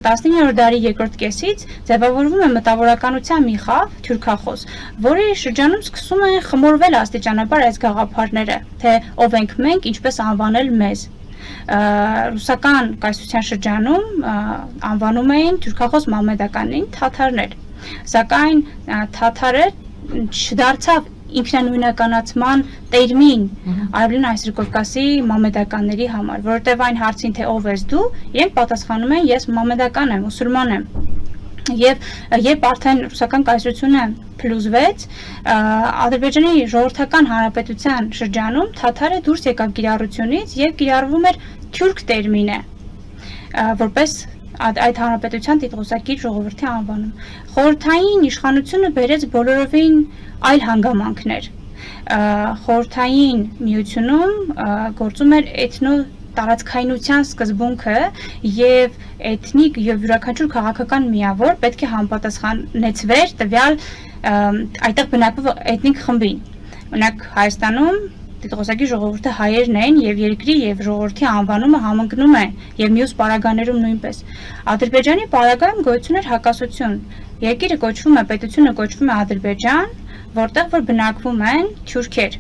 19-րդ դարի երկրորդ կեսից ձևավորվում է մտավորականության մի խավ, թյուրքախոս, որի շրջանում սկսում են խմորվել աստիճանաբար այս գաղափարները, թե ով ենք մենք, ինչպես անվանել մեզ։ Ռուսական կայսրության շրջանում անվանում էին թյուրքախոս մամեդականին թաթարներ, սակայն թաթարը չդարձավ ինքնանույնականացման տերմին Արևելին Այսրկովկասի մամեդականների համար, որովհետև այն հարցին, թե ով ես դու, իրենք պատասխանում են ես մամեդական եմ, մուսուլման եմ։ Եվ երբ արդեն ռուսական կայսրությունը փլուզվեց, Ադրբեջանի ժողովրդական հանրապետության շրջանում թաթարը դուրս եկավ կիրառությունից եւ կիրառվում էր թյուրք տերմինը, որպես այդ հանրապետության տիտղոսակիր ժողովրդի անվանում։ Խորհրդային իշխանությունը բերեց բոլորովին այլ հանգամանքներ։ Խորհրդային միությունում գործում էր էթնո տարածքայնության սկզբունքը եւ էթնիկ եւ յուրաքանչյուր քաղաքական միավոր պետք է համապատասխանեցվեր տվյալ այդտեղ բնակվող էթնիկ խմբին։ Օրինակ Հայաստանում Տիտղոսակի ժողովուրդը հայերն են եւ երկրի եւ ժողովրդի անվանումը համընկնում է եւ մյուս պարագաներում նույնպես։ Ադրբեջանի պարագայում գոյություն էր հակասություն։ Երկիրը կոչվում է, պետությունը կոչվում է Ադրբեջան, որտեղ որ բնակվում են թյուրքեր։